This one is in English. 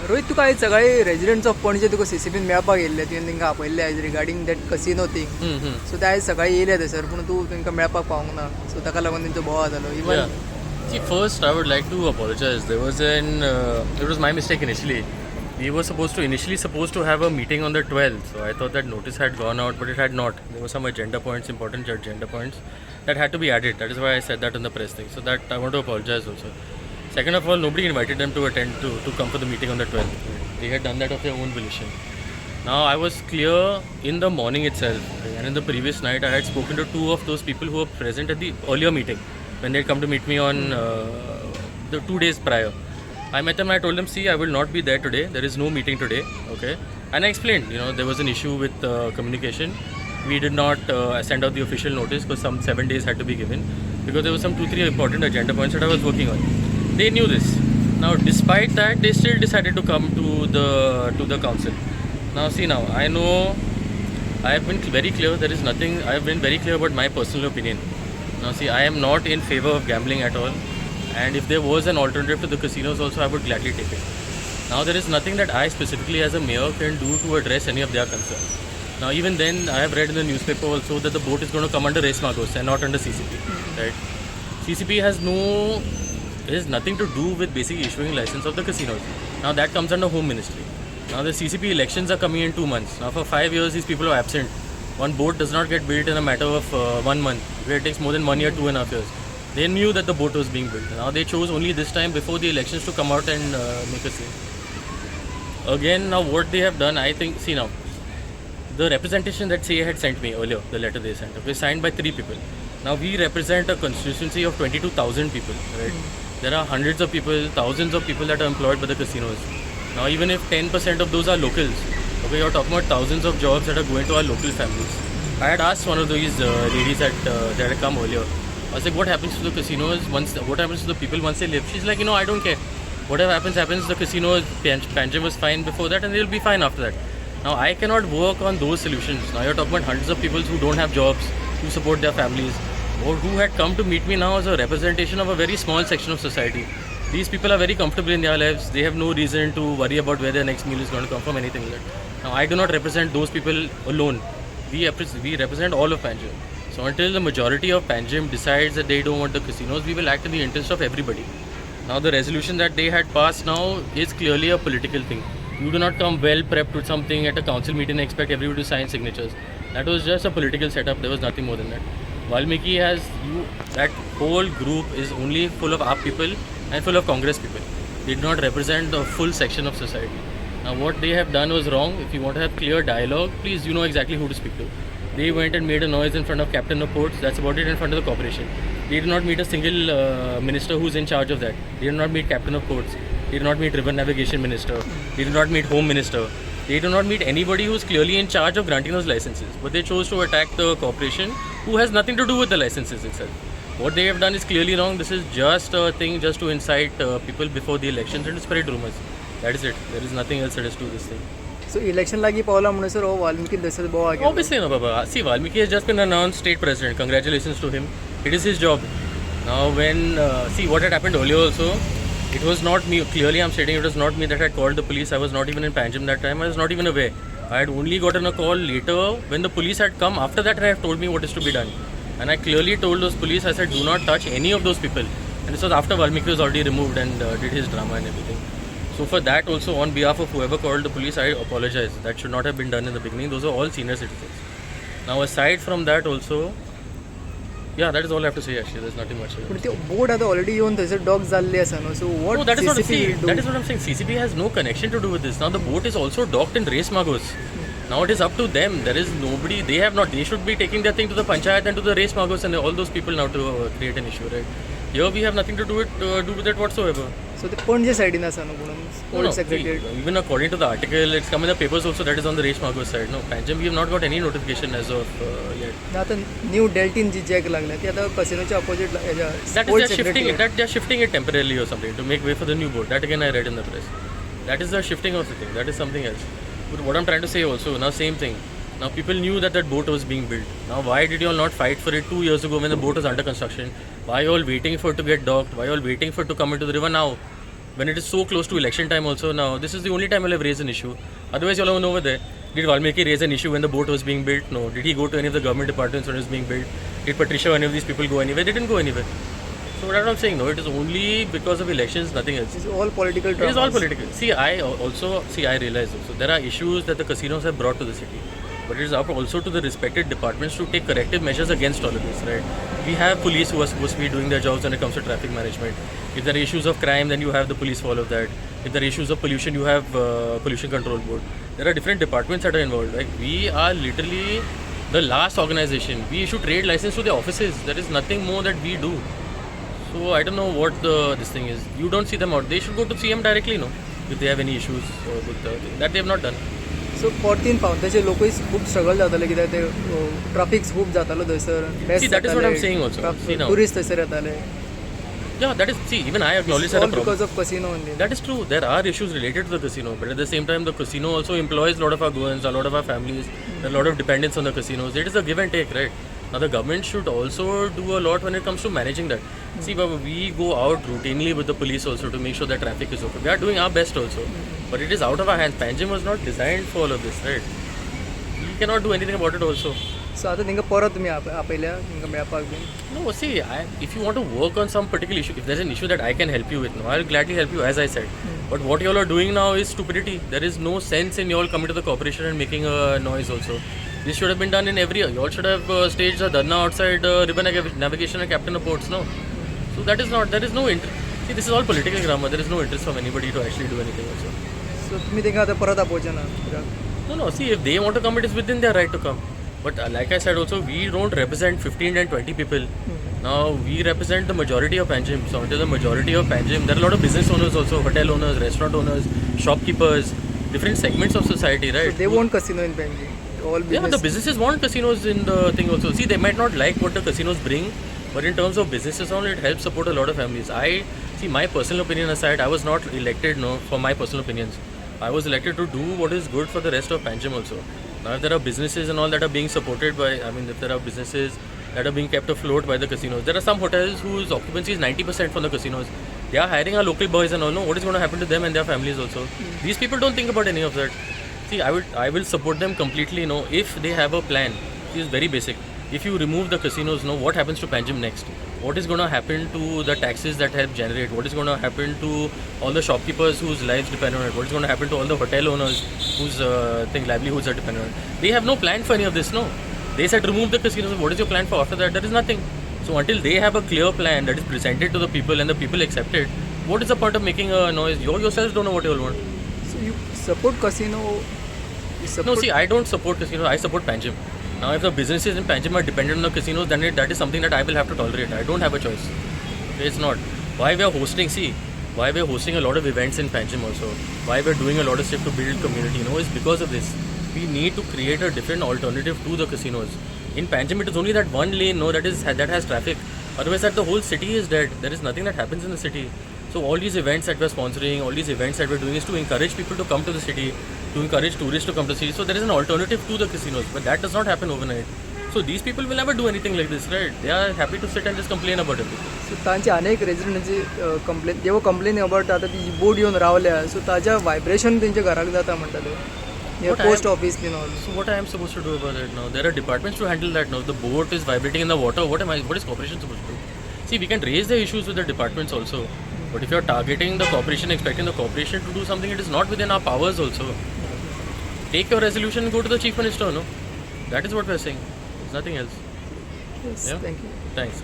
रोहित तुका आयज सकाळी रेजिडेंट्स ऑफ पणजे तुका CCBन मेळपाक येयल्ले तुवें तांकां आपयल्ले आयज regarding that casino thing so ते आयज सकाळी येयले थंयसर पूण तूं तांकां मेळपाक पावूंक ना सो ताका लागून तेंचो बोवाळ जालो even See, first I would like to apologize. There was it was my mistake initially. We were initially supposed to have a meeting on the 12th. So I thought that notice had gone out, but it had not. There were some important agenda points that had to be added. That is why I said that on the press thing. So that I want to apologize also. Second of all, nobody invited them to attend to come for the meeting on the 12th. They had done that of their own volition. Now I was clear in the morning itself, and in the previous night I had spoken to two of those people who were present at the earlier meeting when they come to meet me on the 2 days prior. I met them, I told them, see, I will not be there today, there is no meeting today, okay? And I explained, there was an issue with communication. We did not send out the official notice because some 7 days had to be given because there were some 2-3 important agenda points that I was working on. They knew this. Now, despite that, they still decided to come to the council. Now, see, I know I have been very clear, I have been very clear about my personal opinion. Now see, I am not in favor of gambling at all, and if there was an alternative to the casinos also, I would gladly take it. Now there is nothing that I specifically as a mayor can do to address any of their concerns. Now even then, I have read in the newspaper also that the boat is going to come under Race Magos and not under CCP, right? CCP has nothing to do with basically issuing license of the casinos. Now that comes under Home Ministry. Now the CCP elections are coming in 2 months. Now for 5 years, these people are absent. One boat does not get built in a matter of 1 month. It takes more than 1 year, 2.5 years. They knew that the boat was being built. Now they chose only this time before the elections to come out and make a scene. Again, now what they have done, I think, see now, the representation that CA had sent me earlier, the letter they sent, was signed by 3 people. Now we represent a constituency of 22,000 people, right? There are hundreds of people, thousands of people that are employed by the casinos. Now even if 10% of those are locals, okay, you're talking about thousands of jobs that are going to our local families. I had asked one of these ladies that had come earlier. I was like, what happens to the casinos what happens to the people once they leave? She's like, I don't care. Whatever happens. The casino, Panjim was fine before that and they'll be fine after that. Now I cannot work on those solutions. Now you're talking about hundreds of people who don't have jobs, who support their families, or who had come to meet me now as a representation of a very small section of society. These people are very comfortable in their lives. They have no reason to worry about where their next meal is going to come from, anything like that. Now, I do not represent those people alone. We represent all of Panjim. So until the majority of Panjim decides that they don't want the casinos, we will act in the interest of everybody. Now, the resolution that they had passed now is clearly a political thing. You do not come well prepped with something at a council meeting and expect everybody to sign signatures. That was just a political setup. There was nothing more than that. Valmiki that whole group is only full of AAP people and full of Congress people. They do not represent the full section of society. Now what they have done was wrong. If you want to have clear dialogue, please you know exactly who to speak to. They went and made a noise in front of Captain of Ports. That's about it, in front of the corporation. They did not meet a single minister who's in charge of that. They did not meet Captain of Ports. They did not meet River Navigation Minister. They did not meet Home Minister. They do not meet anybody who's clearly in charge of granting those licenses. But they chose to attack the corporation who has nothing to do with the licenses itself. What they have done is clearly wrong. This is just a thing just to incite people before the elections and to spread rumors. That is it. There is nothing else that is to this thing. So election lagi पावला म्हणून sir हो वाल्मिकी दसर बोवाळ केलो. Obviously no, Baba. See, Valmiki has just been announced state president. Congratulations to him. It is his job. Now when, see what had happened earlier also, it was not me. Clearly I'm stating it was not me that had called the police. I was not even in Panjim that time. I was not even aware. I had only gotten a call later when the police had come. After that, they have told me what is to be done. And I clearly told those police, I said, do not touch any of those people. And this was after Valmiki was already removed and did his drama and everything. So for that also, on behalf of whoever called the police, I apologize. That should not have been done in the beginning. Those are all senior citizens. Now aside from that also, yeah, that is all I have to say actually. There's nothing much. But the board has already owned these dogs जाल्ले आसा न्हू. So what No, that is CCP will do? that is what I'm saying. CCP has no connection to do with this. Now the boat is also docked in Race Magos. Now it is up to them. There is nobody. They have not. They should be taking their thing to the panchayat and to the Race Magos and all those people now to create an issue, right? Here we have nothing to do with it whatsoever. So the Panaji साइडीन आसा न्हू म्हणून No, old secretariat. even according to the article, it's come in the papers also that is on the Race Magos side. No, Panjim we have not got any notification as of yet. आता new Deltin जी jack लागल्या ती आता कसिनोच्या opposite That is they're shifting it. That they're shifting it temporarily or something to make way for the new boat. That again I read in the press. That is the shifting of the thing. That is something else. But what I'm trying to say also, now same thing. Now people knew that that boat was being built. Now why did you all not fight for it 2 years ago when the boat was under construction? Why are you all waiting for it to get docked? Why are you all waiting for it to come into the river now? when it is so close to election time also now, this is the only time you'll have raised an issue. Otherwise, you'll have over there. Did Valmiki raise an issue when the boat was being built? No. Did he go to any of the government departments when it was being built? Did Patricia or any of these people go anywhere? They didn't go anywhere. So what I'm saying, no, it is only because of elections, nothing else. It's all political It is all dramas. political. I realize also there are issues that the casinos have brought to the city. But it is up also to the respected departments to take corrective measures against all of this, right? We have police who are supposed to be doing their jobs when it comes to traffic management. If there are issues of crime, then you have the police follow that. If there are issues of pollution, you have pollution control board. There are different departments that are involved. Like we are literally the last organization. We issue trade license to the offices. There is nothing more that we do. So I don't know what this thing is. You don't see them out. They should go to CM directly, no? If they have any issues with that they have not done. सो परतीन पावताचे लोकूय खूब struggle जाताले कित्याक ते traffic खूब जातालो थंयसर See, that is what I'm saying also. See now. Tourist थंयसर येताले Yeah, that is, see, even I acknowledge that all a problem. Because of casino only That is true. There are issues related to the casino, but at the same time, the casino also employs a lot of our Goans, a lot of our families, there are a lot of dependence on the casinos. It is a give and take, right? Now, the government should also do a lot when it comes to managing that. See, Baba, we go out routinely with the police also to make sure that traffic is okay. We are doing our best also, but it is out of our hands. Panjim was not designed for all of this, right? We cannot do anything about it also. सो आतां तांकां परत तुमी आपयल्या तांकां मेळपाक been No, see, if you want to work on some particular issue, if there's an issue that I can help you with, no, I'll gladly help you, as I said. But what you all are doing now is stupidity. There is no sense in you all coming to the corporation and making a noise also. This should have been done in every year. You all should have staged a dharna outside river navigation and captain of ports, no? So that is not, there is no interest. See, this is all political grammar. There is no interest from anybody to actually do anything also. सो तुमी तांकां आतां परत आपोवचें ना कित्याक No, see, if they want to come, it is within their right to come. But like I said also, we don't represent 15 and 20 people. Now, we represent the majority of Panjim. So, until the majority of Panjim, there are a lot of business owners also, hotel owners, restaurant owners, shopkeepers, different segments of society, right? They won't casino in pansy all Yeah, the business businesses want casinos in the thing also. See, they might not like what the casinos bring, but in terms of businesses only, it helps support a lot of families. My personal opinion aside, I was not elected, no, for my personal opinions. I was elected to do what is good for the rest of Panjim also. Now, if there are businesses and all that are being supported by, if there are businesses that are being kept afloat by the casinos, there are some hotels whose occupancy is 90% from the casinos. They are hiring our local boys and all. No, what is going to happen to them and their families also? These people don't think about any of that. See, I will support them completely, no, if they have a plan. It is very basic. If you remove the casinos, no, what happens to Panjim next? What is going to happen to the taxes that help generate? What is going to happen to all the shopkeepers whose lives depend on it? What is going to happen to all the hotel owners whose livelihoods are dependent on it? They have no plan for any of this, no. They said remove the casinos. What is your plan for after that? There is nothing. So until they have a clear plan that is presented to the people and the people accept it, what is the point of making a noise? You yourselves don't know what you all want. So you support casino No, see, I don't support casinos. I support Panjim. Now, if the businesses in Panjim are dependent on the casinos, then that is something that I will have to tolerate. I don't have a choice. It's not. Why we are hosting? See, why we are hosting a lot of events in Panjim also. Why we are doing a lot of stuff to build community. Is because of this. We need to create a different alternative to the casinos. In Panjim, it is only that one lane, that has traffic. Otherwise, that the whole city is dead. There is nothing that happens in the city. So all these events that we're sponsoring, all these events that we're doing is to encourage people to come to the city, to encourage tourists to come to the city. So there is an alternative to the casinos, but that does not happen overnight. So these people will never do anything like this, right? They are happy to sit and just complain about everything. सो तांचे अनेक रेजिडेंटांची complain Dev complain about आतां ती boat येवन रावल्या सो ताच्या vibration तेंच्या घराक जाता म्हणटाले What post office been all So what I am supposed to do about it now? There are departments to handle that now. The boat is vibrating in the water. What is corporation supposed to do? See, we can raise the issues with the departments also. But if you are targeting the corporation, expecting the corporation to do something, it is not within our powers also. Take your resolution and go to the chief minister, no? That is what we are saying. There's nothing else. Yes, Yeah? thank you. Thanks.